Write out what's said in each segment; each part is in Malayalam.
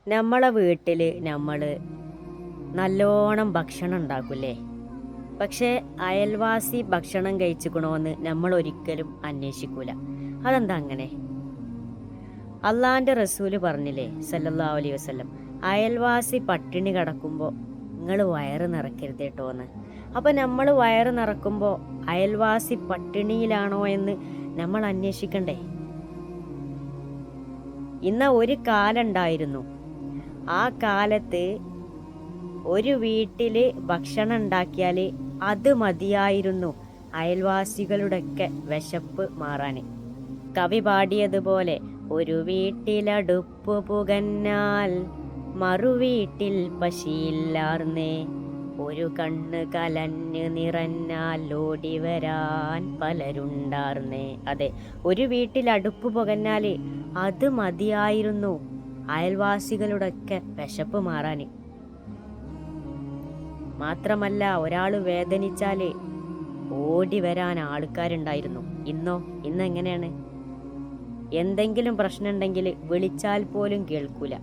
നമ്മളെ വീട്ടിൽ നമ്മൾ നല്ലോണം ഭക്ഷണം ഉണ്ടാക്കൂലേ? പക്ഷേ അയൽവാസി ഭക്ഷണം കഴിച്ചിക്കണോന്ന് നമ്മൾ ഒരിക്കലും അന്വേഷിക്കൂല. അതെന്താ അങ്ങനെ? അള്ളാന്റെ റസൂല് പറഞ്ഞില്ലേ സല്ലല്ലാഹു അലൈഹി വസല്ലം, അയൽവാസി പട്ടിണി കിടക്കുമ്പോൾ നിങ്ങൾ വയറ് നിറയ്ക്കരുത് കേട്ടോന്ന്. അപ്പം നമ്മൾ വയറ് നിറക്കുമ്പോൾ അയൽവാസി പട്ടിണിയിലാണോ എന്ന് നമ്മൾ അന്വേഷിക്കണ്ടേ? ഇന്ന ഒരു കാലം ഉണ്ടായിരുന്നു. ആ കാലത്ത് ഒരു വീട്ടിൽ ഭക്ഷണം ഉണ്ടാക്കിയാൽ അത് മതിയായിരുന്നു അയൽവാസികളുടെയൊക്കെ വിശപ്പ് മാറാൻ. കവി പാടിയതുപോലെ, ഒരു വീട്ടിലടുപ്പ് പുകഞ്ഞാൽ മറുവീട്ടിൽ പശിയില്ലാർന്നേ, ഒരു കണ്ണ് കലഞ്ഞ് നിറഞ്ഞാൽ ഓടി വരാൻ പലരുണ്ടാർന്നേ. അതെ, ഒരു വീട്ടിൽ അടുപ്പ് പുകഞ്ഞാൽ അത് മതിയായിരുന്നു അയൽവാസികളുടെയൊക്കെ വിശപ്പ് മാറാൻ. മാത്രമല്ല, ഒരാൾ വേദനിച്ചാൽ ഓടി വരാൻ ആൾക്കാരുണ്ടായിരുന്നു. ഇന്നെങ്ങനെയാണ്? എന്തെങ്കിലും പ്രശ്നമുണ്ടെങ്കിൽ വിളിച്ചാൽ പോലും കേൾക്കൂല.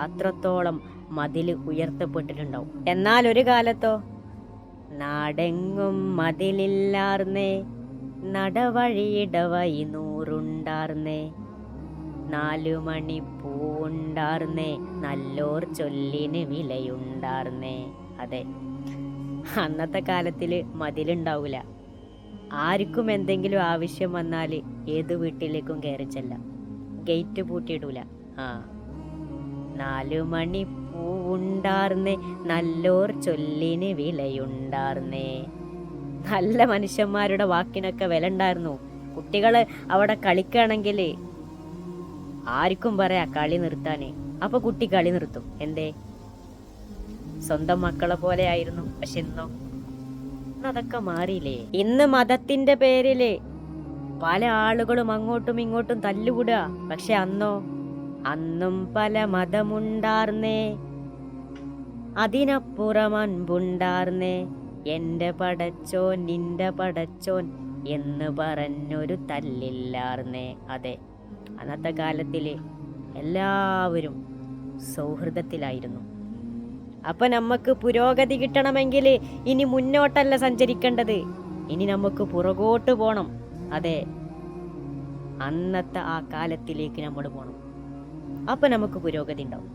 അത്രത്തോളം മതിൽ ഉയർത്തപ്പെട്ടിട്ടുണ്ടാവും. എന്നാൽ ഒരു കാലത്തോ, നാടെങ്ങും മതിലില്ലാർന്നേ, നടവഴിയിടവഴി നൂറുണ്ടാർന്നേ, 4 മണി പൂണ്ടാർന്നേ, നല്ലോർ ചൊല്ലിന് വിലയുണ്ടാർന്നേ. അതെ, അന്നത്തെ കാലത്തിൽ മതിലുണ്ടാവൂല. ആർക്കും എന്തെങ്കിലും ആവശ്യം വന്നാൽ ഏത് വീട്ടിലേക്കും കയറി ചെല്ലാം. ഗേറ്റ് പൂട്ടിയിടൂല. 4 മണി പൂവുണ്ടാർന്നേ, നല്ലോർ ചൊല്ലിന് വിലയുണ്ടാർന്നേ. നല്ല മനുഷ്യന്മാരുടെ വാക്കിനൊക്കെ വില ഉണ്ടായിരുന്നു. കുട്ടികള് അവിടെ കളിക്കുകയാണെങ്കിൽ ആർക്കും പറയാ കളി നിർത്താന്. അപ്പൊ കുട്ടി കളി നിർത്തും. എന്തേ? സ്വന്തം മക്കളെ പോലെ ആയിരുന്നു. പക്ഷെ അതൊക്കെ മാറിയില്ലേ? ഇന്ന് മതത്തിന്റെ പേരില് പല ആളുകളും അങ്ങോട്ടും ഇങ്ങോട്ടും തല്ലുകൂടുക. പക്ഷെ അന്നും പല മതമുണ്ടാർന്നേ, അതിനപ്പുറം അൻപുണ്ടാർന്നേ, എന്റെ പടച്ചോൻ നിന്റെ പടച്ചോൻ എന്ന് പറഞ്ഞൊരു തല്ലില്ലാർന്നേ. അതെ, അന്നത്തെ കാലത്തില് എല്ലാവരും സൗഹൃദത്തിലായിരുന്നു. അപ്പൊ നമുക്ക് പുരോഗതി കിട്ടണമെങ്കിൽ ഇനി മുന്നോട്ടല്ല സഞ്ചരിക്കേണ്ടത്, ഇനി നമുക്ക് പുറകോട്ട് പോണം. അതെ, അന്നത്തെ ആ കാലത്തിലേക്ക് നമ്മൾ പോണം. അപ്പൊ നമുക്ക് പുരോഗതി ഉണ്ടാവും.